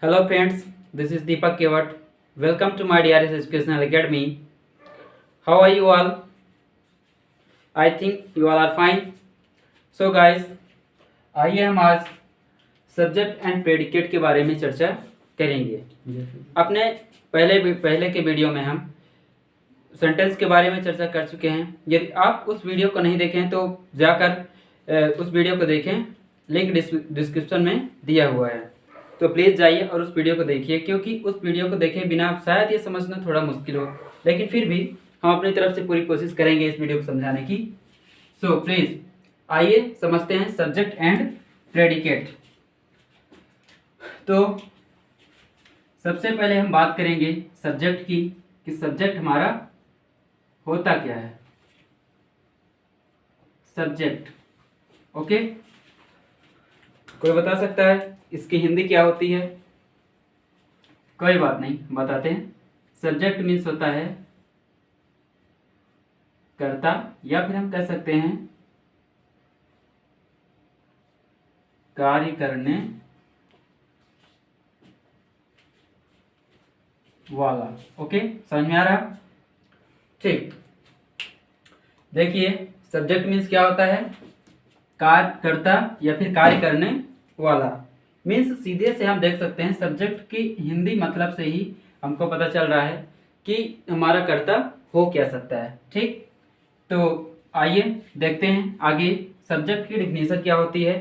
Hello friends, this is Deepak Kevat. Welcome to my DRS Educational Academy. How are you all? I think you all are fine. So guys, आइए हम आज subject and predicate के बारे में चर्चा करेंगे। अपने पहले के वीडियो में हम सेंटेंस के बारे में चर्चा कर चुके हैं। यदि आप उस वीडियो को नहीं देखें तो जाकर उस वीडियो को देखें, लिंक डिस्क्रिप्शन में दिया हुआ है। तो प्लीज़ जाइए और उस वीडियो को देखिए, क्योंकि उस वीडियो को देखे बिना शायद ये समझना थोड़ा मुश्किल हो, लेकिन फिर भी हम अपनी तरफ से पूरी कोशिश करेंगे इस वीडियो को समझाने की। सो प्लीज़ आइए समझते हैं सब्जेक्ट एंड प्रेडिकेट। तो सबसे पहले हम बात करेंगे सब्जेक्ट की, कि सब्जेक्ट हमारा होता क्या है। सब्जेक्ट, ओके, कोई बता सकता है इसकी हिंदी क्या होती है? कोई बात नहीं, बताते हैं। सब्जेक्ट मीन्स होता है कर्ता, या फिर हम कह सकते हैं कार्य करने वाला। ओके, समझ में आ रहा? ठीक, देखिए सब्जेक्ट मीन्स क्या होता है? कार्य करता या फिर कार्य करने वाला। मीन्स सीधे से हम देख सकते हैं सब्जेक्ट की हिंदी मतलब से ही हमको पता चल रहा है कि हमारा कर्ता हो क्या सकता है। ठीक, तो आइए देखते हैं आगे सब्जेक्ट की डिफिनीशन क्या होती है।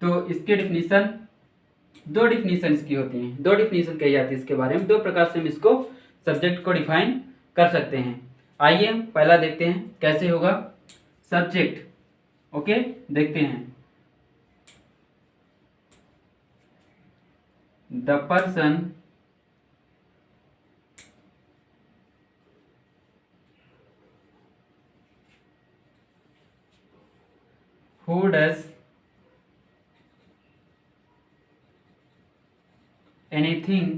तो इसकी डिफिनीशन, दो डिफिनीशन इसकी होती हैं, दो डिफिनीशन कही जाती है इसके बारे में। दो प्रकार से हम इसको सब्जेक्ट को डिफाइन कर सकते हैं। आइए पहला देखते हैं कैसे होगा सब्जेक्ट। ओके, देखते हैं। The person who does anything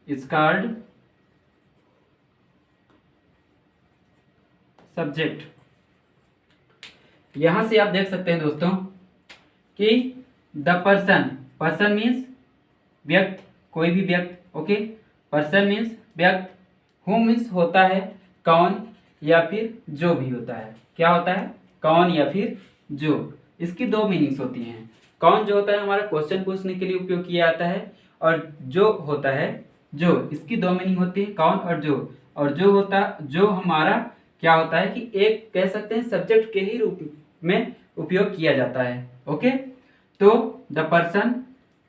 is called subject. यहां से आप देख सकते हैं दोस्तों कि द पर्सन, पर्सन मीन्स व्यक्ति, कोई भी व्यक्ति। ओके, पर्सन मीन्स व्यक्ति, हु मीन्स होता है कौन या फिर जो भी होता है। क्या होता है? कौन या फिर जो। इसकी दो मीनिंग्स होती हैं। कौन जो होता है हमारा क्वेश्चन पूछने के लिए उपयोग किया जाता है, और जो होता है जो, इसकी दो मीनिंग होती है, कौन और जो। और जो होता, जो हमारा क्या होता है कि एक कह सकते हैं सब्जेक्ट के ही रूप में उपयोग किया जाता है। ओके, तो द पर्सन,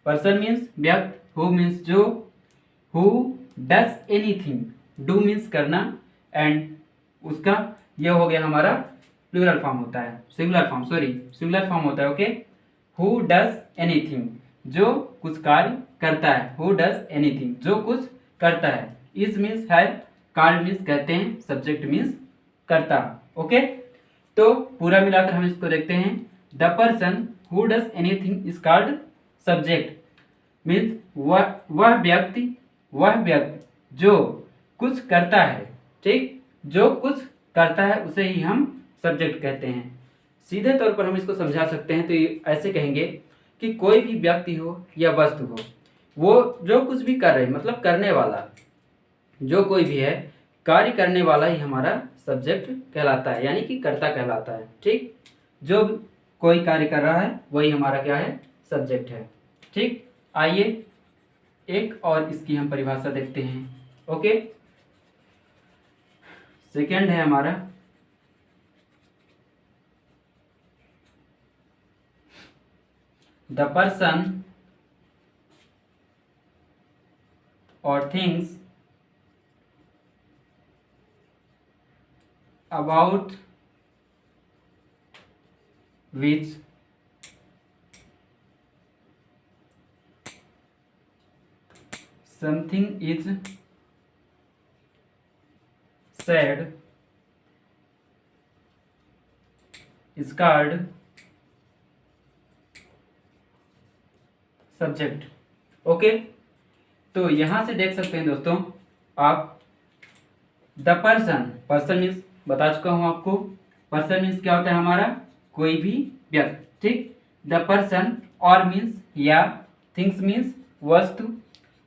पर्सन मीन्स व्यक्ति, हु मीन्स जो, who does anything, do means करना, एंड उसका यह हो गया हमारा प्लूरल फॉर्म होता है, सिंगुलर फॉर्म होता है। ओके, हु डज एनीथिंग, जो कुछ कार्य करता है। हु डज एनीथिंग, जो कुछ करता है। इज मीन्स है, कॉल्ड मीन्स कहते हैं, सब्जेक्ट मीन्स करता। ओके, तो पूरा मिलाकर हम इसको देखते हैं। The person who does anything is called subject. Means वह व्यक्ति जो कुछ करता है। ठीक, जो कुछ करता है उसे ही हम सब्जेक्ट कहते हैं। सीधे तौर पर हम इसको समझा सकते हैं तो ये ऐसे कहेंगे कि कोई भी व्यक्ति हो या वस्तु हो, वो जो कुछ भी कर रहे, मतलब करने वाला, जो कोई भी है, कार्य करने वाला ही हमारा सब्जेक्ट कहलाता है, यानी कि कर्ता कहलाता है। ठीक, जो कोई कार्य कर रहा है वही हमारा क्या है? सब्जेक्ट है। ठीक, आइए एक और इसकी हम परिभाषा देखते हैं। ओके, सेकेंड है हमारा द पर्सन और things about which something is said is called subject. Okay, तो यहां से देख सकते हैं दोस्तों आप, द पर्सन, पर्सन मीन्स बता चुका हूं आपको। पर्सन मीन्स क्या होता है हमारा? कोई भी व्यक्ति, ठीक। द पर्सन और मीन्स या, थिंग्स मीन्स वस्तु,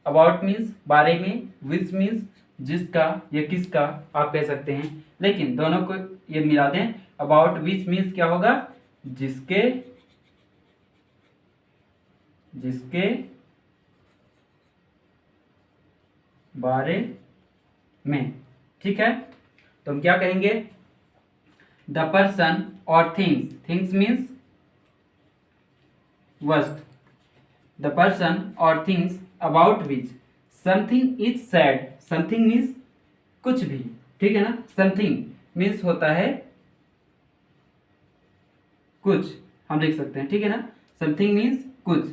अबाउट मीन्स बारे में, विच मीन्स जिसका या किसका आप कह सकते हैं, लेकिन दोनों को ये मिला दें। अबाउट विच मीन्स क्या होगा, जिसके बारे में, ठीक है। तो हम क्या कहेंगे, द पर्सन और थिंग्स, थिंग्स मीन्स वस्तु, द पर्सन और things about which something is sad, something means कुछ भी, ठीक है ना। समथिंग मीन्स होता है कुछ, हम लिख सकते हैं, ठीक है ना। समथिंग मीन्स कुछ,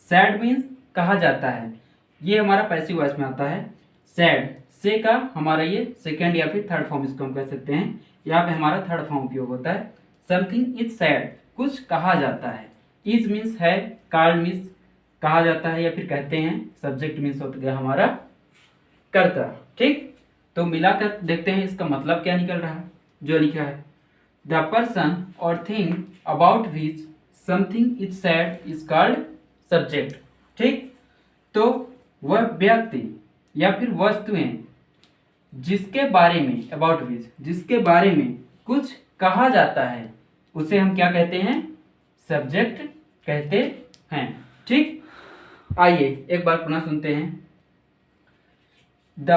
सैड मीन्स कहा जाता है, ये हमारा पैसिव वॉइस में आता है। सैड से का हमारा ये सेकंड या फिर थर्ड फॉर्म इसको हम कह सकते हैं, यहाँ पे हमारा थर्ड फॉर्म उपयोग होता है। समथिंग इज सैड, कुछ कहा जाता है। इज मीन्स है, कॉल्ड मीन्स कहा जाता है या फिर कहते हैं, सब्जेक्ट मीन्स होता गया हमारा कर्ता, ठीक। तो मिलाकर देखते हैं इसका मतलब क्या निकल रहा है जो लिखा है। द पर्सन और thing about which something is sad is called subject, ठीक। तो वह व्यक्ति या फिर वस्तुएं जिसके बारे में, अबाउट विच जिसके बारे में कुछ कहा जाता है, उसे हम क्या कहते हैं, सब्जेक्ट कहते हैं, ठीक। आइए एक बार पुनः सुनते हैं। द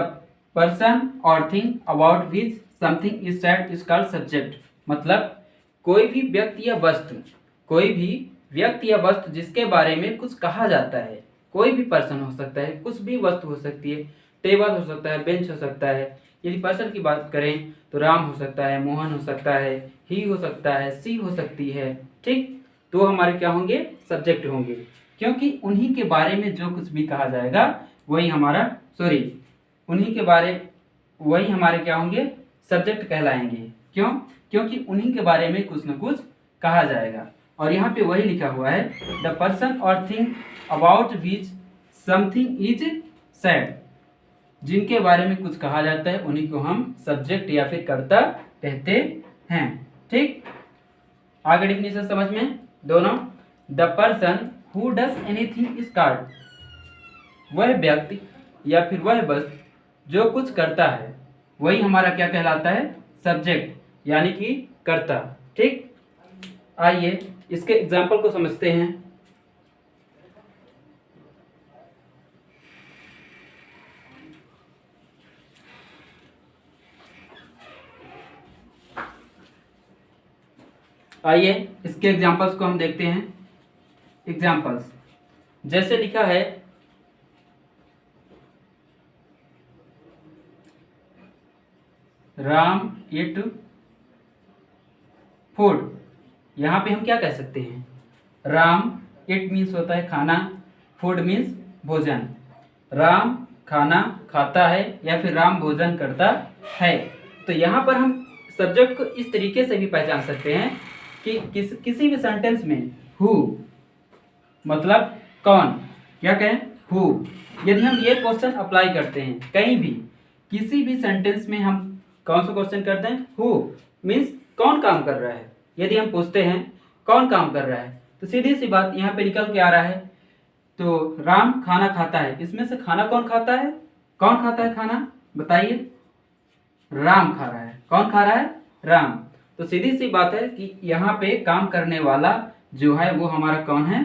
पर्सन और thing about which something is sad is called subject, मतलब कोई भी व्यक्ति या वस्तु, कोई भी व्यक्ति या वस्तु जिसके बारे में कुछ कहा जाता है, कोई भी पर्सन हो सकता है, कुछ भी वस्तु हो सकती है, टेबल हो सकता है, बेंच हो सकता है। यदि पर्सन की बात करें तो राम हो सकता है, मोहन हो सकता है, ही हो सकता है, सी हो सकती है, ठीक। तो हमारे क्या होंगे, सब्जेक्ट होंगे, क्योंकि उन्हीं के बारे में जो कुछ भी कहा जाएगा वही हमारा, उन्हीं के बारे, वही हमारे क्या होंगे, सब्जेक्ट कहलाएंगे। क्यों, क्योंकि उन्हीं के बारे में कुछ न कुछ कहा जाएगा। और यहाँ पे वही लिखा हुआ है, द पर्सन और thing about which something is sad, जिनके बारे में कुछ कहा जाता है उन्हीं को हम सब्जेक्ट या फिर कर्ता कहते हैं, ठीक। आगे डिफिनेशन समझ में दोनों। The person who does anything is called, वह व्यक्ति या फिर वह वस्तु जो कुछ करता है वही हमारा क्या कहलाता है, सब्जेक्ट यानी कि कर्ता, ठीक। आइए इसके एग्जाम्पल को समझते हैं। आइए इसके एग्जाम्पल्स को हम देखते हैं। एग्जाम्पल्स जैसे लिखा है, राम ईट फूड, यहाँ पे हम क्या कह सकते हैं, राम इट मीन्स होता है खाना, फूड मीन्स भोजन। राम खाना खाता है या फिर राम भोजन करता है। तो यहाँ पर हम सब्जेक्ट को इस तरीके से भी पहचान सकते हैं कि किसी भी सेंटेंस में हु मतलब कौन, क्या कहें, हु। यदि हम ये क्वेश्चन अप्लाई करते हैं कहीं भी, किसी भी सेंटेंस में हम कौन सा क्वेश्चन करते हैं, हु मीन्स कौन काम कर रहा है। यदि हम पूछते हैं कौन काम कर रहा है, तो सीधी सी बात यहाँ पे निकल के आ रहा है, तो राम खाना खाता है, इसमें से खाना कौन खाता है, कौन खाता है खाना, बताइए, राम खा रहा है। कौन खा रहा है, राम। तो सीधी सी बात है कि यहाँ पे काम करने वाला जो है वो हमारा कौन है,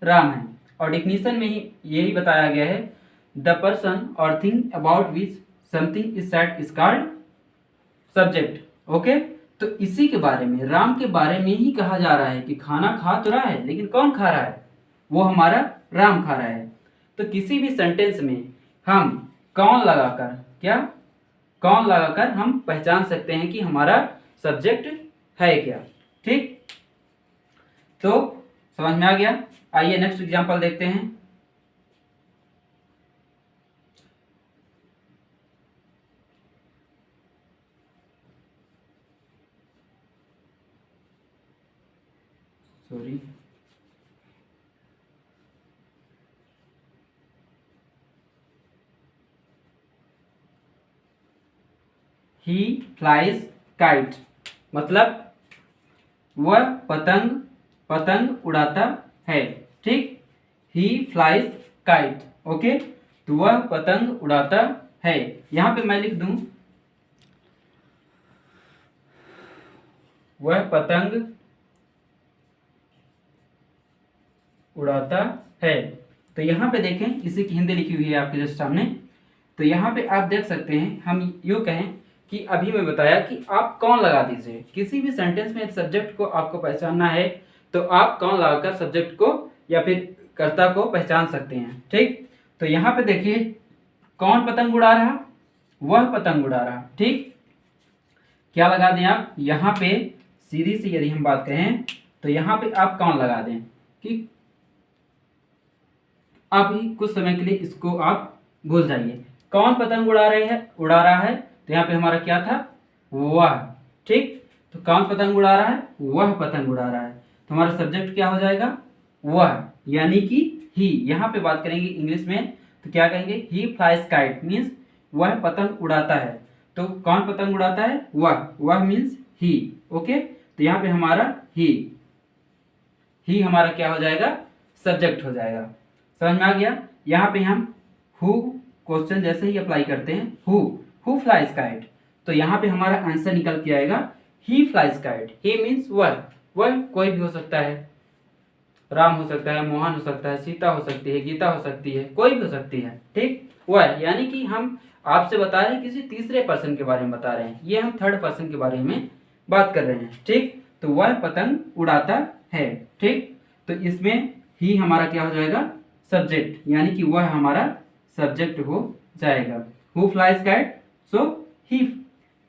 राम है। और डिफिनीशन में ही यही बताया गया है, द पर्सन और thing about which something is sad is called subject, okay. तो इसी के बारे में, राम के बारे में ही कहा जा रहा है कि खाना खा तो रहा है, लेकिन कौन खा रहा है, वो हमारा राम खा रहा है। तो किसी भी सेंटेंस में हम कौन लगाकर, क्या कौन लगाकर हम पहचान सकते हैं कि हमारा सब्जेक्ट है क्या, ठीक। तो समझ में आ गया। आइए नेक्स्ट एग्जांपल देखते हैं। सॉरी, ही फ्लाइज काइट, मतलब वह पतंग पतंग उड़ाता है। ठीक, ही फ्लाइज काइट। ओके, तो वह पतंग उड़ाता है। यहां पे मैं लिख दूं वह पतंग उड़ाता है। तो यहाँ पे देखें, इसी की हिंदी लिखी हुई है आपके जस्ट सामने। तो यहाँ पे आप देख सकते हैं, हम यूँ कहें कि अभी मैं बताया कि आप कौन लगा दीजिए। किसी भी सेंटेंस में सब्जेक्ट को आपको पहचानना है तो आप कौन लगाकर सब्जेक्ट को या फिर कर्ता को पहचान सकते हैं। ठीक, तो यहाँ पे देखिए, कौन पतंग उड़ा रहा, वह पतंग उड़ा रहा। ठीक, क्या लगा दें आप यहाँ पे, सीधी सी यदि हम बात करें तो यहाँ पे आप कौन लगा दें कि अभी कुछ समय के लिए इसको आप भूल जाइए। कौन पतंग उड़ा रहा है, तो यहाँ पे हमारा क्या था, वह। ठीक, तो कौन पतंग उड़ा रहा है, वह पतंग उड़ा रहा है। तो हमारा सब्जेक्ट क्या हो जाएगा, वह, यानी कि ही। यहाँ पे बात करेंगे इंग्लिश में तो क्या कहेंगे, ही फ्लाइज काइट मीन्स वह पतंग उड़ाता है। तो कौन पतंग उड़ाता है, वह मीन्स ही। ओके, तो यहाँ पे हमारा ही हमारा क्या हो जाएगा, सब्जेक्ट हो जाएगा। समझ में आ गया। यहाँ पे हम हु क्वेश्चन जैसे ही अप्लाई करते हैं, हु फ्लाइज काइट, तो यहाँ पे हमारा आंसर निकल के आएगा ही फ्लाइज काइट। ही मीन्स वह कोई भी हो सकता है, राम हो सकता है, मोहन हो सकता है, सीता हो सकती है, गीता हो सकती है, कोई भी हो सकती है। ठीक, वह यानी कि हम आपसे बता रहे हैं, किसी तीसरे पर्सन के बारे में बता रहे हैं, ये हम थर्ड पर्सन के बारे में बात कर रहे हैं। ठीक, तो वह पतंग उड़ाता है। ठीक, तो इसमें ही हमारा क्या हो जाएगा, सब्जेक्ट, यानी कि वह हमारा सब्जेक्ट हो जाएगा। हु फ्लाइज काइट, सो ही,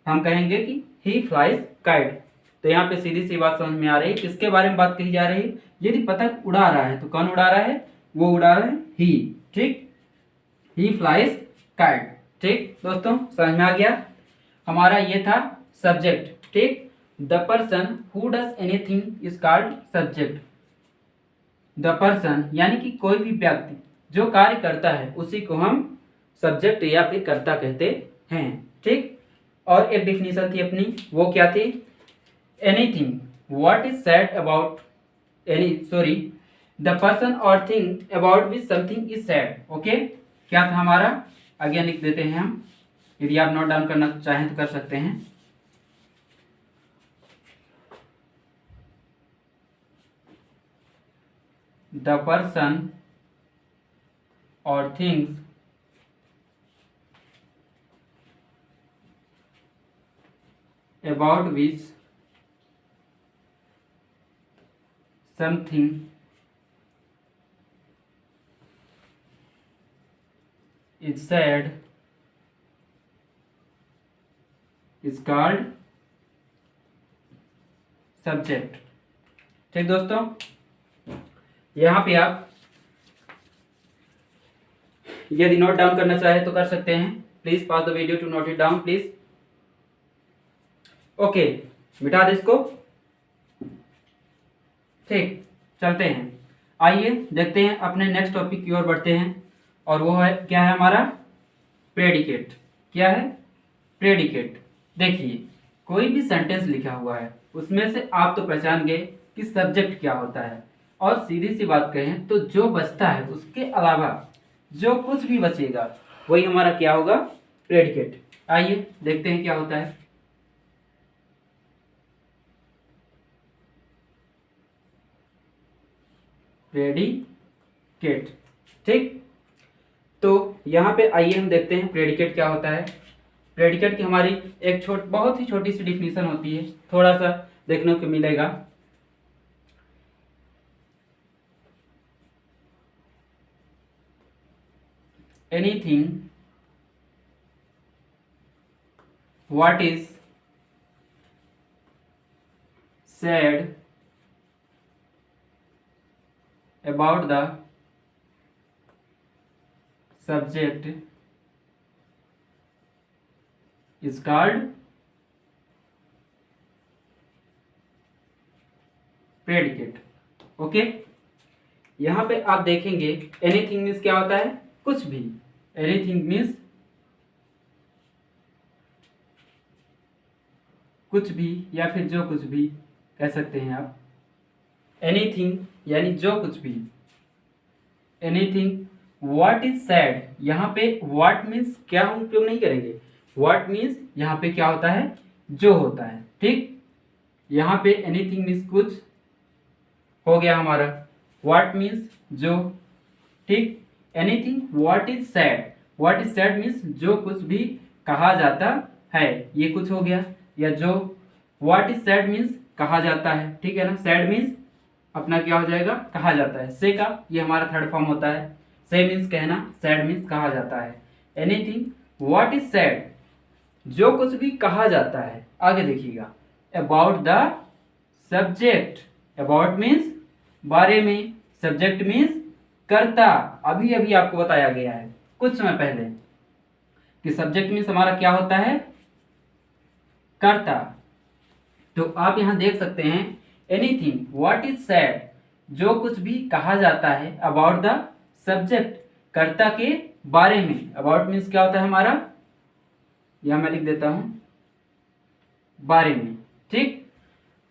हम कहेंगे कि ही फ्लाइज काइट। तो यहाँ पे सीधी सी बात समझ में आ रही है, किसके बारे में बात कही जा रही है। यदि पतंग उड़ा रहा है तो कौन उड़ा रहा है, वो उड़ा रहा है ही। ठीक, ही फ्लाइज काइट। ठीक दोस्तों, समझ में आ गया। हमारा ये था सब्जेक्ट। ठीक, the person who does anything is called subject. The person यानी कि कोई भी व्यक्ति जो कार्य करता है उसी को हम सब्जेक्ट या फिर कर्ता कहते हैं। ठीक, और एक डिफिनेशन थी अपनी, वो क्या थी, anything what is said about the person और thing about which something is said. Okay, क्या था हमारा, आगे लिख देते हैं हम, यदि आप नोट डाउन करना चाहें तो कर सकते हैं। The person or things about which something is said is called subject। ठीक दोस्तों, यहाँ पे आप यदि नोट डाउन करना चाहे तो कर सकते हैं। Please pause the video to note it down please. Okay, मिटा दे इसको। ठीक, चलते हैं, आइए देखते हैं, अपने नेक्स्ट टॉपिक की ओर बढ़ते हैं। और वो है क्या है हमारा, प्रेडिकेट। क्या है, प्रेडिकेट। देखिए, कोई भी सेंटेंस लिखा हुआ है उसमें से आप तो पहचान गए कि सब्जेक्ट क्या होता है, और सीधी सी बात कहें तो जो बचता है उसके अलावा जो कुछ भी बचेगा वही हमारा क्या होगा, प्रेडिकेट। आइए देखते हैं क्या होता है। प्रेडिकेट। ठीक, तो यहाँ पे आइए हम देखते हैं प्रेडिकेट क्या होता है। प्रेडिकेट की हमारी एक बहुत ही छोटी सी डिफिनीशन होती है, थोड़ा सा देखने को मिलेगा। Anything what is said about the subject is called predicate। Okay, यहाँ पे आप देखेंगे एनीथिंग मीन्स क्या होता है, कुछ भी। एनीथिंग मीन्स कुछ भी या फिर जो कुछ भी कह सकते हैं आप। एनीथिंग यानी जो कुछ भी, एनीथिंग। व्हाट इज सैड, यहाँ पे व्हाट मीन्स क्या हम उपयोग नहीं करेंगे, व्हाट मीन्स यहाँ पे क्या होता है, जो होता है, ठीक। यहाँ पे एनीथिंग मीन्स कुछ हो गया हमारा, व्हाट मीन्स जो, ठीक। Anything what is sad, what is sad means जो कुछ भी कहा जाता है, ये कुछ हो गया, या जो, व्हाट इज सैड मीन्स कहा जाता है, ठीक है ना। सैड मीन्स अपना क्या हो जाएगा, कहा जाता है, से का ये हमारा थर्ड फॉर्म होता है, से मीन्स कहना, सैड मीन्स कहा जाता है। एनीथिंग व्हाट इज सैड, जो कुछ भी कहा जाता है। आगे देखिएगा, about the subject, about means बारे में, सब्जेक्ट मीन्स कर्ता। अभी अभी आपको बताया गया है कुछ समय पहले कि सब्जेक्ट मीन्स हमारा क्या होता है, कर्ता। तो आप यहां देख सकते हैं एनीथिंग व्हाट इज सैड, जो कुछ भी कहा जाता है, अबाउट द सब्जेक्ट, कर्ता के बारे में। अबाउट मीन्स क्या होता है हमारा, यहां मैं लिख देता हूं, बारे में, ठीक।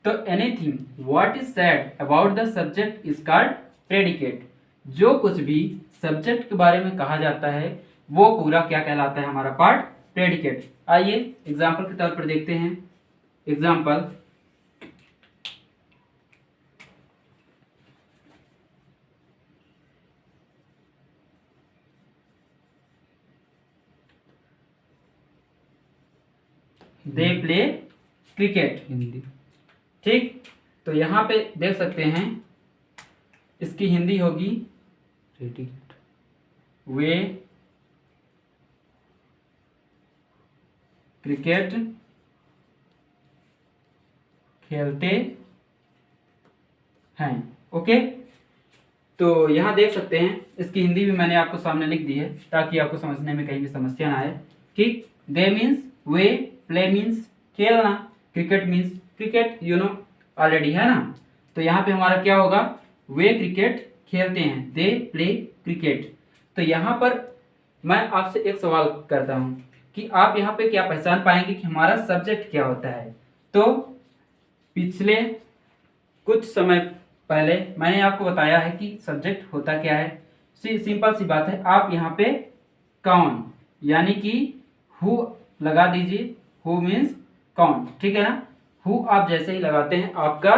तो anything what is said about the subject is called predicate, जो कुछ भी सब्जेक्ट के बारे में कहा जाता है वो पूरा क्या कहलाता है, हमारा पार्ट प्रेडिकेट। आइए एग्जाम्पल के तौर पर देखते हैं। Example, they play cricket, Hindi, ठीक। तो यहाँ पे देख सकते हैं इसकी हिंदी होगी वे क्रिकेट खेलते हैं, ओके। तो यहाँ देख सकते हैं इसकी हिंदी भी मैंने आपको सामने लिख दी है ताकि आपको समझने में कहीं भी समस्या ना आए, ठीक। दे मीन्स वे, प्ले मीन्स खेलना, cricket means cricket, you know already, है ना। तो यहाँ पे हमारा क्या होगा, वे क्रिकेट खेलते हैं, दे प्ले क्रिकेट। तो यहाँ पर मैं आपसे एक सवाल करता हूँ कि आप यहाँ पे क्या पहचान पाएंगे कि हमारा सब्जेक्ट क्या होता है। तो पिछले कुछ समय पहले मैंने आपको बताया है कि सब्जेक्ट होता क्या है। सिंपल सी बात है, आप यहाँ पे कौन यानी कि हु लगा दीजिए, हु मीन्स कौन, ठीक है ना। हु आप जैसे ही लगाते हैं आपका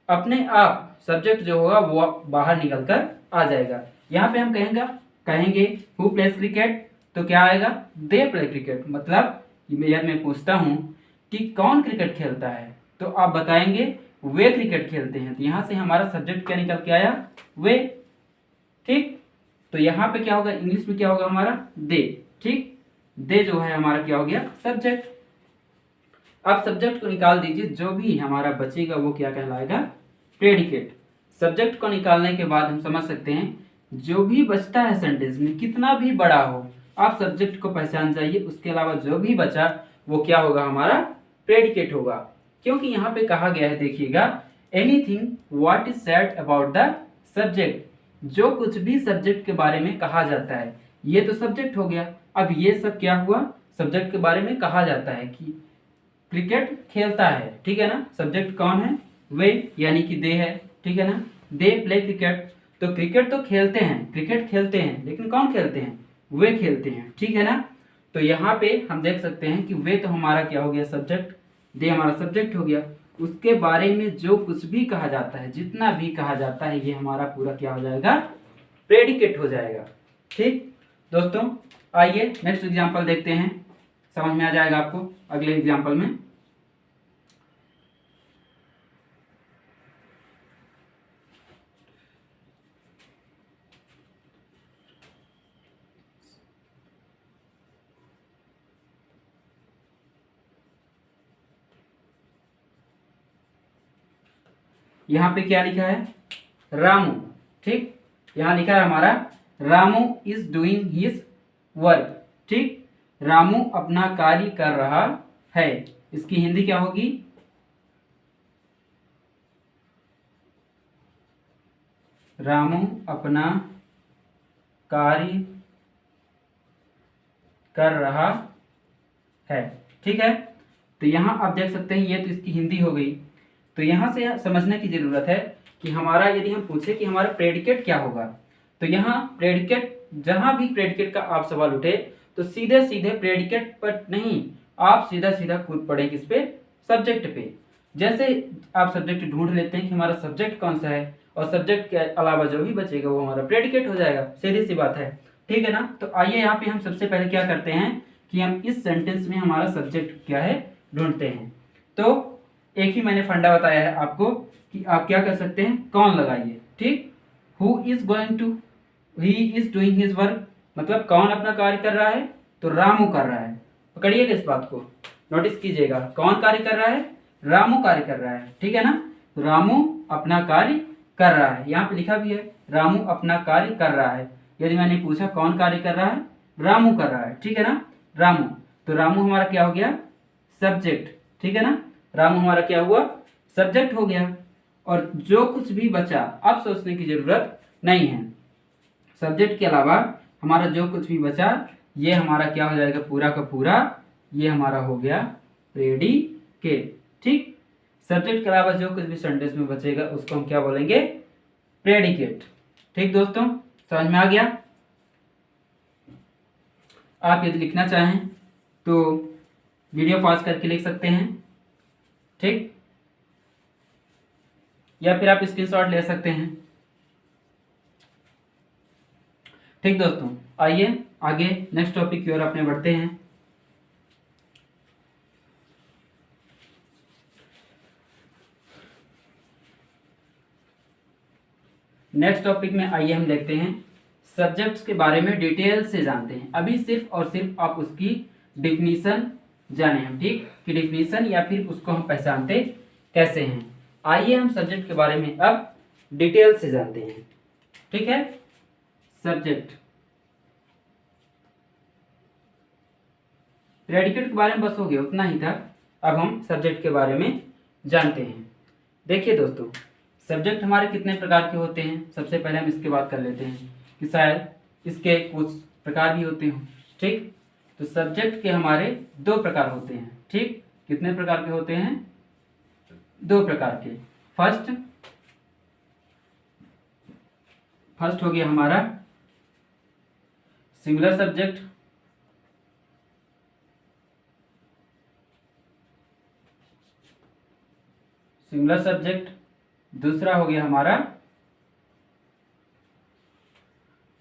अपने आप सब्जेक्ट जो होगा वो बाहर निकल कर आ जाएगा। यहाँ पे हम कहेंगे हु प्लेज क्रिकेट, तो क्या आएगा, दे प्ले क्रिकेट। मतलब यदि मैं पूछता हूँ कि कौन क्रिकेट खेलता है तो आप बताएंगे वे क्रिकेट खेलते हैं। तो यहाँ से हमारा सब्जेक्ट क्या निकल के आया, वे, ठीक। तो यहाँ पे क्या होगा, इंग्लिश में क्या होगा हमारा, दे, ठीक। दे जो है हमारा क्या हो गया, सब्जेक्ट। अब सब्जेक्ट को निकाल दीजिए, जो भी हमारा बचेगा वो क्या कहलाएगा, प्रेडिकेट। सब्जेक्ट को निकालने के बाद हम समझ सकते हैं जो भी बचता है सेंटेंस में, कितना भी बड़ा हो, आप सब्जेक्ट को पहचान जाइए, उसके अलावा जो भी बचा वो क्या होगा, हमारा प्रेडिकेट होगा। क्योंकि यहाँ पे कहा गया है, देखिएगा, anything what is said about the subject, जो कुछ भी सब्जेक्ट के बारे में कहा जाता है। ये तो सब्जेक्ट हो गया। अब ये सब क्या हुआ, सब्जेक्ट के बारे में कहा जाता है कि क्रिकेट खेलता है, ठीक है ना। सब्जेक्ट कौन है, वे यानी कि दे है, ठीक है ना। दे प्ले क्रिकेट, तो क्रिकेट तो खेलते हैं, क्रिकेट खेलते हैं, लेकिन कौन खेलते हैं, वे खेलते हैं, ठीक है ना। तो यहाँ पे हम देख सकते हैं कि वे तो हमारा क्या हो गया, सब्जेक्ट, दे हमारा सब्जेक्ट हो गया। उसके बारे में जो कुछ भी कहा जाता है, जितना भी कहा जाता है, ये हमारा पूरा क्या हो जाएगा, प्रेडिकेट हो जाएगा, ठीक। दोस्तों आइए नेक्स्ट एग्जांपल देखते हैं, समझ में आ जाएगा आपको अगले एग्जांपल में। यहाँ पे क्या लिखा है, रामू, ठीक। यहाँ लिखा है हमारा Ramu is doing his work, ठीक। रामू अपना कार्य कर रहा है, इसकी हिंदी क्या होगी, रामू अपना कार्य कर रहा है, ठीक है। तो यहाँ आप देख सकते हैं ये तो इसकी हिंदी हो गई। तो यहाँ से समझने की जरूरत है कि हमारा, यदि हम पूछे कि हमारा प्रेडिकेट क्या होगा, तो यहाँ प्रेडिकेट, जहां भी प्रेडिकेट का आप सवाल उठे तो सीधे सीधे प्रेडिकेट पर नहीं, आप सीधा सीधा कूद पड़े किस पे, सब्जेक्ट पे। जैसे आप सब्जेक्ट ढूंढ लेते हैं कि हमारा सब्जेक्ट कौन सा है, और सब्जेक्ट के अलावा जो भी बचेगा वो हमारा प्रेडिकेट हो जाएगा, सीधी सी बात है, ठीक है ना। तो आइए यहाँ पे हम सबसे पहले क्या करते हैं कि हम इस सेंटेंस में हमारा सब्जेक्ट क्या है ढूंढते हैं। तो एक ही मैंने फंडा बताया है आपको कि आप क्या कर सकते हैं, कौन लगाइए, ठीक। Who is going to, he is doing his work, मतलब कौन अपना कार्य कर रहा है, तो रामू कर रहा है। पकड़िएगा इस बात को, नोटिस कीजिएगा, कौन कार्य कर रहा है, रामू कार्य कर रहा है, ठीक है ना। रामू अपना कार्य कर रहा है, यहाँ पे लिखा भी है रामू अपना कार्य कर रहा है। यदि मैंने पूछा कौन कार्य कर रहा है, रामू कर रहा है, ठीक है ना, रामू। तो रामू हमारा क्या हो गया, सब्जेक्ट, ठीक है ना, रामू हमारा क्या हुआ, सब्जेक्ट हो गया। और जो कुछ भी बचा अब सोचने की जरूरत नहीं है, सब्जेक्ट के अलावा हमारा जो कुछ भी बचा ये हमारा क्या हो जाएगा, पूरा का पूरा ये हमारा हो गया प्रेडिकेट, ठीक। सब्जेक्ट के अलावा जो कुछ भी सेंटेंस में बचेगा उसको हम क्या बोलेंगे, प्रेडिकेट, ठीक दोस्तों, समझ में आ गया। आप यदि लिखना चाहें तो वीडियो पॉज करके लिख सकते हैं, ठीक, या फिर आप स्क्रीनशॉट ले सकते हैं, ठीक दोस्तों। आइए आगे नेक्स्ट टॉपिक की ओर अपने बढ़ते हैं। नेक्स्ट टॉपिक में आइए हम देखते हैं सब्जेक्ट्स के बारे में डिटेल से जानते हैं। अभी सिर्फ और सिर्फ आप उसकी डिफिनीशन जाने हम, ठीक, कि डिफिनीशन या फिर उसको हम पहचानते कैसे हैं। आइए हम सब्जेक्ट के बारे में अब डिटेल से जानते हैं, ठीक है। सब्जेक्ट, प्रेडिकेट के बारे में बस हो गया, उतना ही था। अब हम सब्जेक्ट के बारे में जानते हैं। देखिए दोस्तों, सब्जेक्ट हमारे कितने प्रकार के होते हैं, सबसे पहले हम इसके बात कर लेते हैं कि शायद इसके कुछ प्रकार भी होते हैं, ठीक। तो सब्जेक्ट के हमारे दो प्रकार होते हैं, ठीक। कितने प्रकार के होते हैं, दो प्रकार के। फर्स्ट हो गया हमारा सिंगुलर सब्जेक्ट, सिंगुलर सब्जेक्ट। दूसरा हो गया हमारा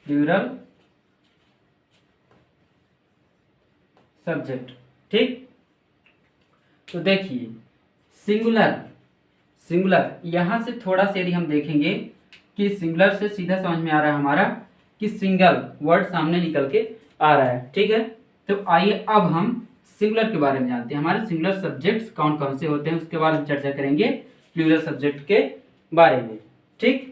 प्लूरल सब्जेक्ट, ठीक। तो देखिए सिंगुलर, सिंगुलर यहां से थोड़ा सा यदि हम देखेंगे कि सिंगुलर से सीधा समझ में आ रहा है हमारा कि सिंगल वर्ड सामने निकल के आ रहा है, ठीक है। तो आइए अब हम सिंगुलर के बारे में जानते हैं। हमारे सिंगुलर सब्जेक्ट्स कौन कौन से होते हैं उसके बारे में चर्चा करेंगे, प्लूरल सब्जेक्ट के बारे में, ठीक।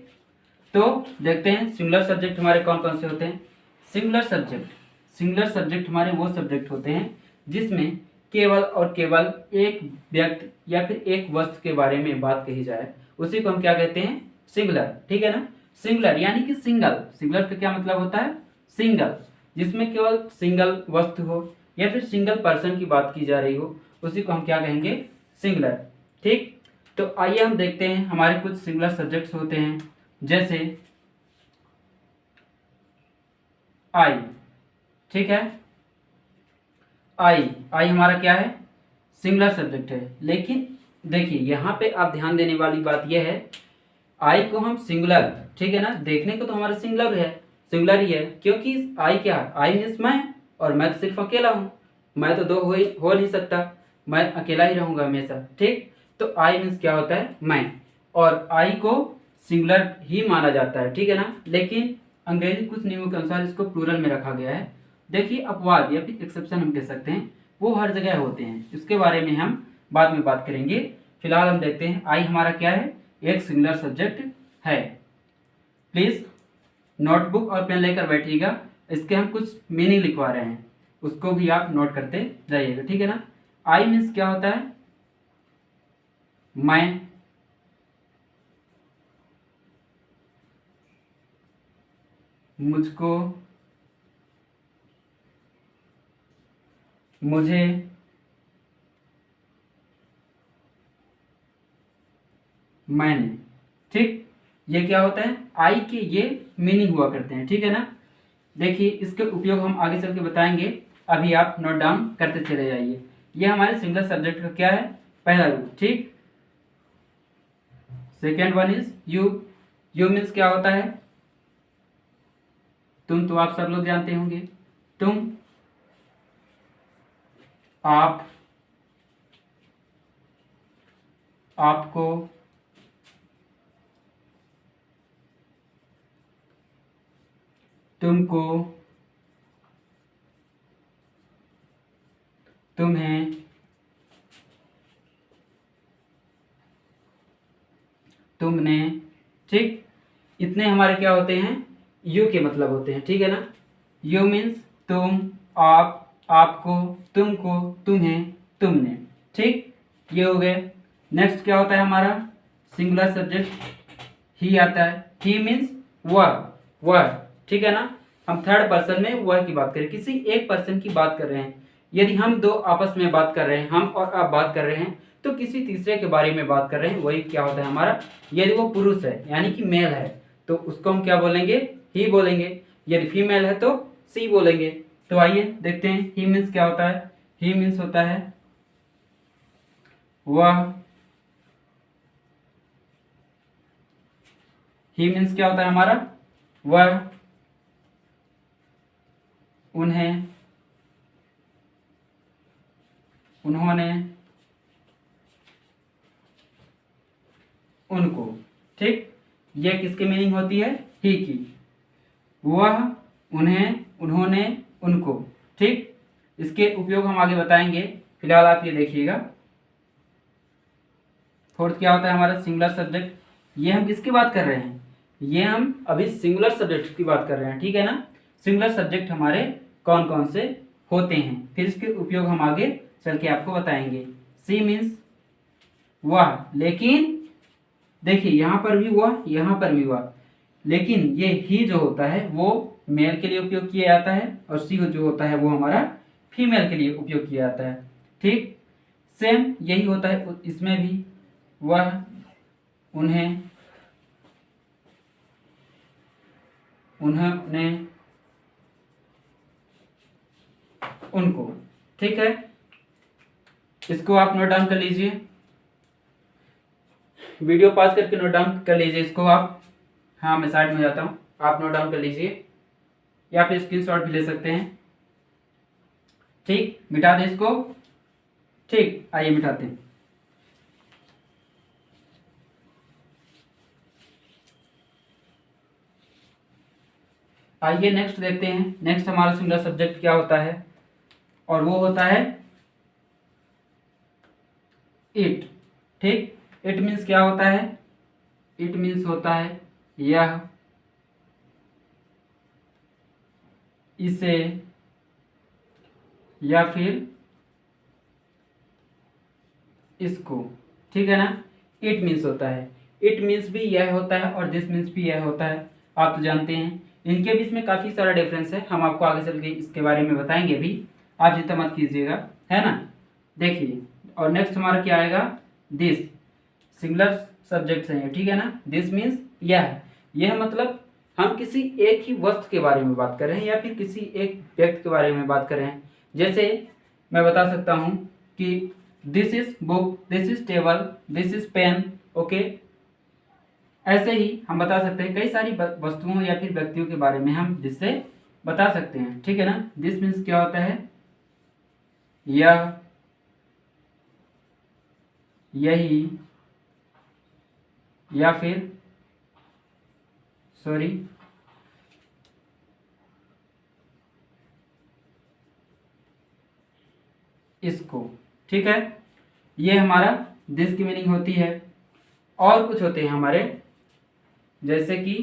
तो देखते हैं सिंगुलर सब्जेक्ट हमारे कौन कौन से होते हैं। सिंगुलर सब्जेक्ट, सिंगुलर सब्जेक्ट हमारे वो सब्जेक्ट होते हैं जिसमें केवल और केवल एक व्यक्ति या फिर एक वस्तु के बारे में बात कही जाए, उसी को हम क्या कहते हैं, सिंगुलर, ठीक है ना। सिंगुलर यानी कि सिंगल, सिंगुलर का क्या मतलब होता है, सिंगल, जिसमें केवल सिंगल वस्तु हो या फिर सिंगल पर्सन की बात की जा रही हो, उसी को हम क्या कहेंगे, सिंगुलर, ठीक। तो आइए हम देखते हैं हमारे कुछ सिंगुलर सब्जेक्ट्स होते हैं, जैसे आई, ठीक है। आई, आई हमारा क्या है, सिंगुलर सब्जेक्ट है। लेकिन देखिए यहाँ पे आप ध्यान देने वाली बात यह है, आई को हम सिंगुलर, ठीक है ना, देखने को तो हमारा सिंगुलर है, सिंगुलर ही है, क्योंकि आई क्या, आई मीन्स मैं, और मैं तो सिर्फ अकेला हूँ, मैं तो दो हो नहीं सकता, मैं अकेला ही रहूंगा हमेशा, ठीक। तो आई मीन्स क्या होता है, मैं, और आई को सिंगुलर ही माना जाता है, ठीक है ना। लेकिन अंग्रेजी कुछ नियमों के अनुसार इसको प्लूरल में रखा गया है। देखिए अपवाद या फिर एक्सेप्शन हम कह सकते हैं, वो हर जगह होते हैं, इसके बारे में हम बाद में बात करेंगे। फिलहाल हम देखते हैं आई हमारा क्या है, एक सिंगुलर सब्जेक्ट है। प्लीज नोटबुक और पेन लेकर बैठिएगा, इसके हम कुछ मीनिंग लिखवा रहे हैं, उसको भी आप नोट करते जाइएगा, ठीक है ना। आई मीन्स क्या होता है, मैं, मुझको, मुझे, मैंने, ठीक। ये क्या होता है, आई के ये मीनिंग हुआ करते हैं, ठीक है ना। देखिए इसके उपयोग हम आगे चल के बताएंगे, अभी आप नोट डाउन करते चले जाइए। ये हमारे सिंगल सब्जेक्ट का क्या है, पहला रूल, ठीक। Second one is you. You means क्या होता है, तुम, तो आप सब लोग जानते होंगे, तुम, आप, आपको, तुमको, तुम्हें, तुमने, ठीक। इतने हमारे क्या होते हैं, यू के मतलब होते हैं, ठीक है ना। यू मीन्स तुम, आप, आपको, तुमको, तुम्हें, तुमने, ठीक। ये हो गए। नेक्स्ट क्या होता है हमारा सिंगुलर सब्जेक्ट, ही आता है। ही मीन्स वह, ठीक है ना। हम थर्ड पर्सन में वह की बात करें, किसी एक पर्सन की बात कर रहे हैं। यदि हम दो आपस में बात कर रहे हैं, हम और आप बात कर रहे हैं, तो किसी तीसरे के बारे में बात कर रहे हैं, वही क्या होता है हमारा, यदि वो पुरुष है यानी कि मेल है तो उसको हम क्या बोलेंगे, ही बोलेंगे। यदि फीमेल है तो सी बोलेंगे। तो आइए देखते हैं ही मीन्स क्या होता है। ही मीन्स होता है वह। ही मीन्स क्या होता है हमारा, वह, उन्हें, उन्होंने, उनको, ठीक। ये किसकी मीनिंग होती है, ही की। वह, उन्हें, उन्होंने, उनको, ठीक। इसके उपयोग हम आगे बताएंगे, फिलहाल आप ये देखिएगा। फोर्थ क्या होता है हमारा सिंगुलर सब्जेक्ट। ये हम किसकी बात कर रहे हैं, ये हम अभी सिंगुलर सब्जेक्ट की बात कर रहे हैं, ठीक है ना। सिंगुलर सब्जेक्ट हमारे कौन कौन से होते हैं, फिर इसके उपयोग हम आगे चल के आपको बताएंगे। सी मीन्स वह, लेकिन देखिए यहाँ पर भी वह, यहाँ पर भी वह, लेकिन ये ही जो होता है वो मेल के लिए उपयोग किया जाता है, और सी जो होता है वो हमारा फीमेल के लिए उपयोग किया जाता है, ठीक। सेम यही होता है इसमें भी, वह, उन्हें, उन्होंने, उनको, ठीक है। इसको आप नोट डाउन कर लीजिए, वीडियो पास करके नोट डाउन कर लीजिए इसको आप। हाँ मैं साइड में जाता हूँ, आप नोट डाउन कर लीजिए या फिर स्क्रीनशॉट भी ले सकते हैं, ठीक। मिटा दें इसको, ठीक। आइए मिटाते हैं। आइए नेक्स्ट देखते हैं। नेक्स्ट हमारा सिंगुलर सब्जेक्ट क्या होता है, और वो होता है इट, ठीक। इट मीन्स क्या होता है, इट मीन्स होता है यह, इसे, या फिर इसको, ठीक है ना। इट मीन्स होता है, इट मीन्स भी यह होता है और दिस मीन्स भी यह होता है, आप तो जानते हैं। इनके बीच में काफ़ी सारा डिफरेंस है, हम आपको आगे चल के इसके बारे में बताएंगे भी, आप चिंता मत कीजिएगा, है ना। देखिए और नेक्स्ट हमारा क्या आएगा, दिस। सिंगुलर सब्जेक्ट है, ठीक है ना। दिस मीन्स यह मतलब हम किसी एक ही वस्तु के बारे में बात कर रहे हैं या फिर किसी एक व्यक्ति के बारे में बात कर रहे हैं। जैसे मैं बता सकता हूँ कि this is book, this is table, this is pen, okay. ऐसे ही हम बता सकते हैं कई सारी वस्तुओं या फिर व्यक्तियों के बारे में हम जिससे बता सकते हैं, ठीक है ना। दिस मीन्स क्या होता है, यह, यही, या फिर सॉरी इसको, ठीक है। ये हमारा दिस की मीनिंग होती है। और कुछ होते हैं हमारे, जैसे कि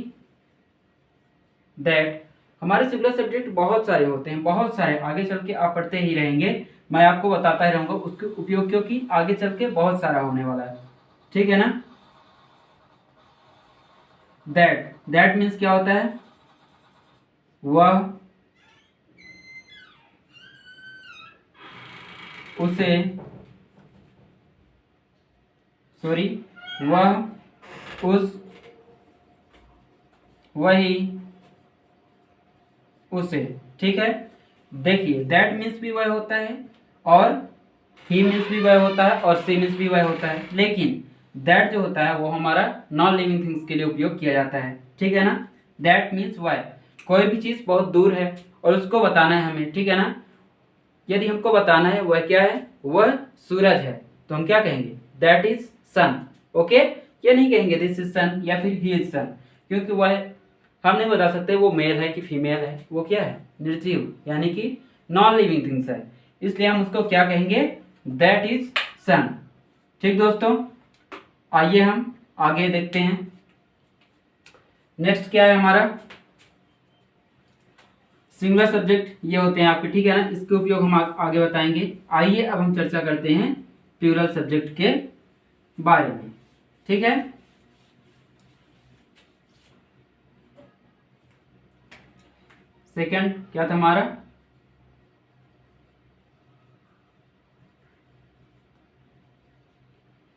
दैट। हमारे सिंगुलर सब्जेक्ट बहुत सारे होते हैं, बहुत सारे, आगे चल के आप पढ़ते ही रहेंगे, मैं आपको बताता ही रहूंगा उसके उपयोग, क्योंकि आगे चल के बहुत सारा होने वाला है, ठीक है ना। दैट मीन्स क्या होता है, वह, उसे, सॉरी वह, उस, वही, उसे। ठीक है, देखिए दैट मीन्स भी वह होता है और ही मीन्स भी वह होता है और सी मीन्स भी वह होता है, लेकिन दैट जो होता है वो हमारा नॉन लिविंग थिंग्स के लिए उपयोग किया जाता है। ठीक है ना, दैट मीन्स वह, कोई भी चीज़ बहुत दूर है और उसको बताना है हमें। ठीक है ना, यदि हमको बताना है वह क्या है, वह सूरज है, तो हम क्या कहेंगे, दैट इज सन। ओके, ये नहीं कहेंगे दिस इज सन या फिर ही इज सन, क्योंकि वह हम नहीं बता सकते वो मेल है कि फीमेल है, वो क्या है, निर्जीव यानी कि नॉन लिविंग थिंग्स है, इसलिए हम उसको क्या कहेंगे, दैट इज सन। ठीक दोस्तों, आइए हम आगे देखते हैं। नेक्स्ट क्या है हमारा, सिंगुलर सब्जेक्ट ये होते हैं आपके। ठीक है ना, इसके उपयोग हम आगे बताएंगे। आइए अब हम चर्चा करते हैं प्लूरल सब्जेक्ट के बारे में। ठीक है, सेकंड क्या था हमारा,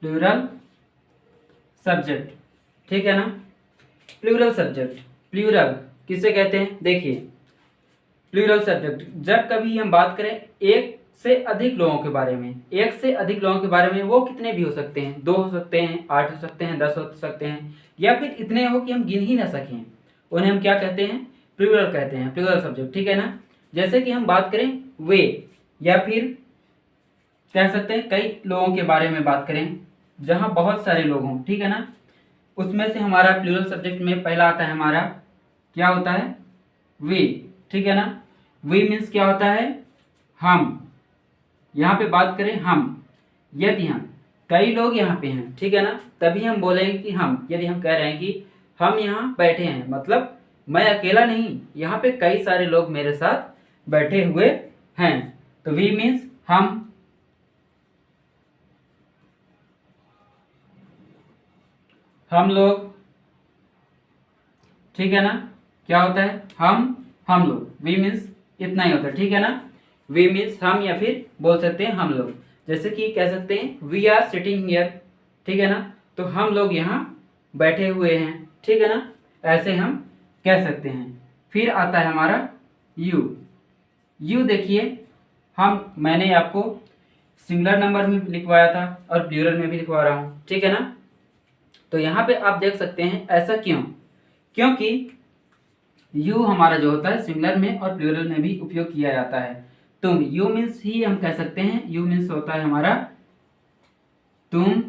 प्लूरल सब्जेक्ट। ठीक है ना, प्लूरल सब्जेक्ट, प्लूरल किसे कहते हैं, देखिए प्लूरल सब्जेक्ट जब कभी हम बात करें एक से अधिक लोगों के बारे में, एक से अधिक लोगों के बारे में, वो कितने भी हो सकते हैं, 2 हो सकते हैं, 8 हो सकते हैं, 10 हो सकते हैं, या फिर इतने हो कि हम गिन ही ना सकें, उन्हें हम क्या कहते हैं, प्लूरल कहते हैं, प्लूरल सब्जेक्ट। ठीक है ना, जैसे कि हम बात करें वे, या फिर कह सकते हैं कई लोगों के बारे में बात करें जहां बहुत सारे लोग हों। ठीक है ना, उसमें से हमारा प्लूरल सब्जेक्ट में पहला आता है हमारा, क्या होता है, वी। ठीक है ना, वी मीन्स क्या होता है, हम। यहाँ पे बात करें हम, यदि हम कई लोग यहाँ पे हैं, ठीक है ना, तभी हम बोलेंगे कि हम। यदि हम कह रहे हैं कि हम यहाँ बैठे हैं, मतलब मैं अकेला नहीं, यहाँ पे कई सारे लोग मेरे साथ बैठे हुए हैं, तो वी मीन्स हम। हम लोग, ठीक है ना, क्या होता है, हम लोग, वी मीन्स इतना ही होता है। ठीक है ना, वी मीन्स हम, या फिर बोल सकते हैं हम लोग, जैसे कि कह सकते हैं वी आर सिटिंग हियर। ठीक है ना, तो हम लोग यहाँ बैठे हुए हैं। ठीक है ना, ऐसे हम कह सकते हैं। फिर आता है हमारा यू। यू देखिए, मैंने आपको सिंगुलर नंबर में लिखवाया था और प्लूरल में भी लिखवा रहा हूँ। ठीक है ना, तो यहाँ पे आप देख सकते हैं ऐसा क्यों, क्योंकि यू हमारा जो होता है सिंगुलर में और प्लूरल में भी उपयोग किया जाता है। तुम, यू मीन्स ही हम कह सकते हैं, यू मीन्स होता है हमारा तुम,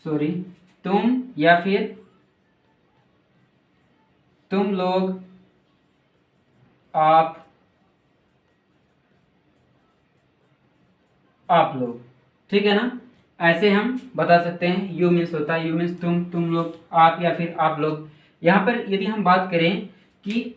सॉरी, तुम, या फिर तुम लोग, आप लोग। ठीक है ना, ऐसे हम बता सकते हैं। यू मीन्स होता है, यू मीन्स तुम लोग, आप, या फिर आप लोग। यहाँ पर यदि हम बात करें कि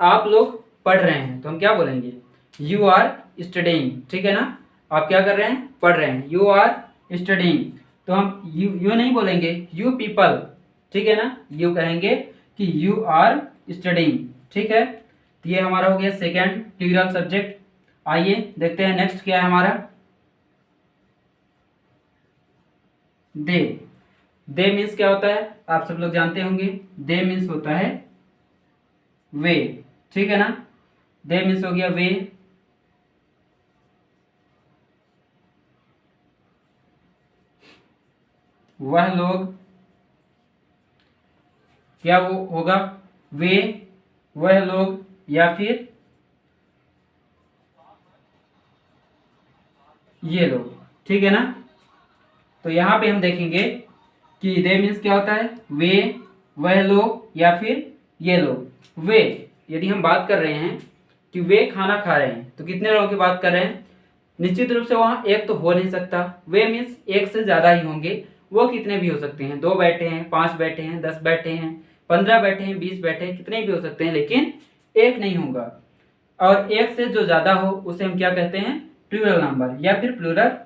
आप लोग पढ़ रहे हैं, तो हम क्या बोलेंगे, यू आर स्टडिंग। ठीक है ना, आप क्या कर रहे हैं, पढ़ रहे हैं, यू आर स्टडिंग। तो हम यू नहीं बोलेंगे, यू पीपल। ठीक है ना, यू कहेंगे कि यू आर स्टडिंग। ठीक है, तो ये हमारा हो गया सेकेंड प्लूरल सब्जेक्ट। आइए देखते हैं नेक्स्ट क्या है हमारा, दे। दे मीन्स क्या होता है, आप सब लोग जानते होंगे, दे मीन्स होता है वे। ठीक है ना, दे मीन्स हो गया वे। वह लोग, क्या वो होगा, वे, वह लोग, या फिर ये लोग। ठीक है ना, तो यहां पे हम देखेंगे कि दे मीन्स क्या होता है, वे, वह लोग, या फिर ये लोग। वे, यदि हम बात कर रहे हैं कि वे खाना खा रहे हैं, तो कितने लोगों की बात कर रहे हैं, निश्चित रूप से वहां एक तो हो नहीं सकता, वे मीन्स एक से ज्यादा ही होंगे। वो कितने भी हो सकते हैं, 2 बैठे हैं, 5 बैठे हैं, 10 बैठे हैं, 15 बैठे हैं, 20 बैठे हैं, कितने भी हो सकते हैं, लेकिन एक नहीं होगा। और एक से जो ज्यादा हो उसे हम क्या कहते हैं, प्लूरल नंबर या फिर प्लूरल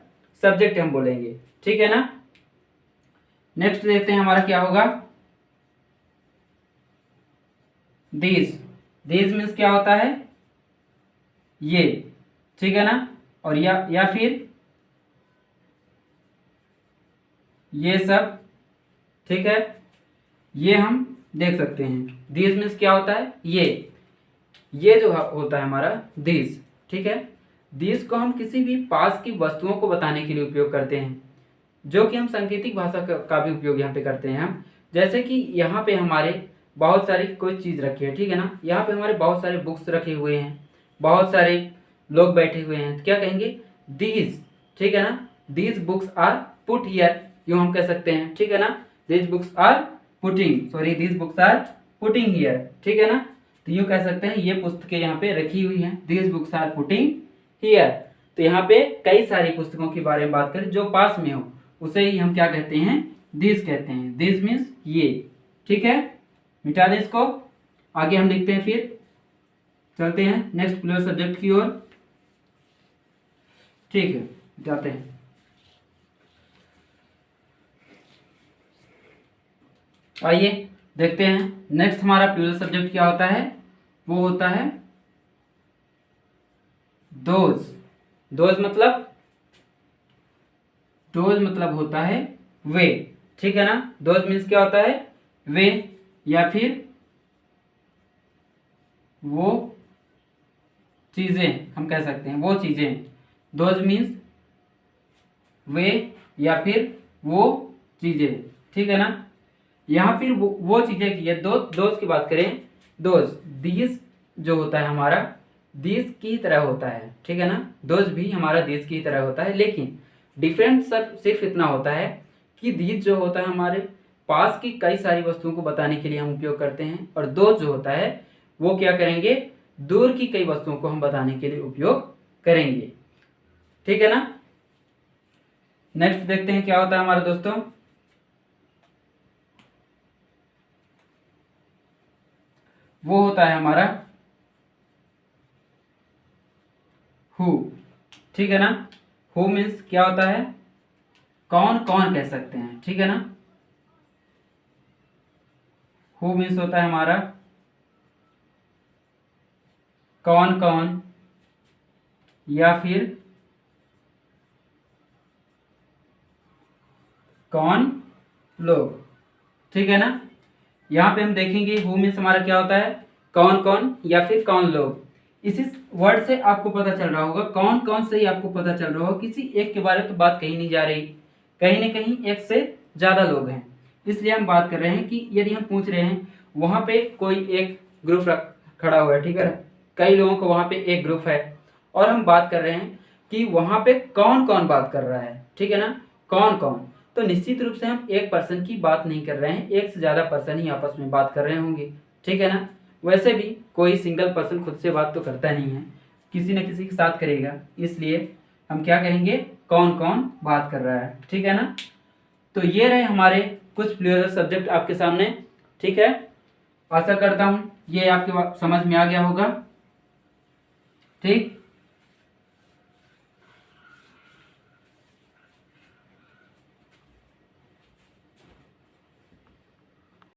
सब्जेक्ट हम बोलेंगे। ठीक है ना, नेक्स्ट देखते हैं हमारा क्या होगा, दीज। दीज मीन्स क्या होता है, ये। ठीक है ना, और या फिर ये सब, ठीक है, ये हम देख सकते हैं। दिस मीन्स क्या होता है, ये जो होता है हमारा दिस, ठीक है। दिस को हम किसी भी पास की वस्तुओं को बताने के लिए उपयोग करते हैं, जो कि हम सांकेतिक भाषा का भी उपयोग यहाँ पे करते हैं हम। जैसे कि यहाँ पे हमारे बहुत सारी कोई चीज़ रखी है, ठीक है ना, यहाँ पे हमारे बहुत सारे बुक्स रखे हुए हैं, बहुत सारे लोग बैठे हुए हैं, तो क्या कहेंगे, दीज, ठीक है ना, these books are put here, यूँ हम कह सकते हैं, ठीक है ना, these books are these books are putting here, ठीक है ना, तो यूँ कह सकते हैं ये पुस्तकें यहाँ पे रखी हुई हैं, these books are putting here. तो यहाँ पे कई सारी पुस्तकों के बारे में बात करें जो पास में हो, उसे ही हम क्या कहते हैं, दिस कहते हैं। दिस मीन्स ये, ठीक है, मिटा दें इसको। आगे हम लिखते हैं, फिर चलते हैं नेक्स्ट प्लूरल सब्जेक्ट की ओर, ठीक है, जाते हैं। आइए देखते हैं नेक्स्ट हमारा प्लूरल सब्जेक्ट क्या होता है, वो होता है दोज। दोज मतलब होता है वे, ठीक है ना। दोज मीन्स क्या होता है, वे, या फिर वो चीजें हम कह सकते हैं, वो चीजें। दोज मीन्स वे या फिर वो चीजें, ठीक है ना। यहाँ फिर वो चीजें की है, दोज की बात करें, दोज, दीज जो होता है हमारा दीज की तरह होता है, ठीक है ना, दोज भी हमारा दीज की तरह होता है, लेकिन डिफरेंट सिर्फ इतना होता है कि दीज जो होता है हमारे पास की कई सारी वस्तुओं को बताने के लिए हम उपयोग करते हैं, और दोज जो होता है वो क्या करेंगे, दूर की कई वस्तुओं को हम बताने के लिए उपयोग करेंगे, ठीक है ना। नेक्स्ट देखते हैं क्या होता है हमारे दोस्तों, वो होता है हमारा हु, ठीक है ना। हु मीन्स क्या होता है, कौन कौन कह सकते हैं, ठीक है ना। हु मीन्स होता है हमारा कौन कौन, या फिर कौन लोग, ठीक है ना। यहाँ पे हम देखेंगे हु मीन्स हमारा क्या होता है, कौन कौन या फिर कौन लोग। इसी वर्ड से आपको पता चल रहा होगा, कौन कौन से ही आपको पता चल रहा होगा, किसी एक के बारे में तो बात कही नहीं जा रही, कहीं ना कहीं एक से ज़्यादा लोग हैं। इसलिए हम बात कर रहे हैं कि यदि हम पूछ रहे हैं वहाँ पे कोई एक ग्रुप खड़ा हुआ है, ठीक है, कई लोगों को वहाँ पे एक ग्रुप है, और हम बात कर रहे हैं कि वहाँ पे कौन कौन बात कर रहा है, ठीक है ना, कौन कौन, तो निश्चित रूप से हम एक पर्सन की बात नहीं कर रहे हैं, एक से ज़्यादा पर्सन ही आपस में बात कर रहे होंगे, ठीक है ना। वैसे भी कोई सिंगल पर्सन खुद से बात तो करता नहीं है, किसी न किसी के साथ करेगा, इसलिए हम क्या कहेंगे, कौन कौन बात कर रहा है, ठीक है ना। तो ये रहे हमारे कुछ प्लूरल सब्जेक्ट आपके सामने, ठीक है। आशा करता हूँ ये आपके समझ में आ गया होगा, ठीक।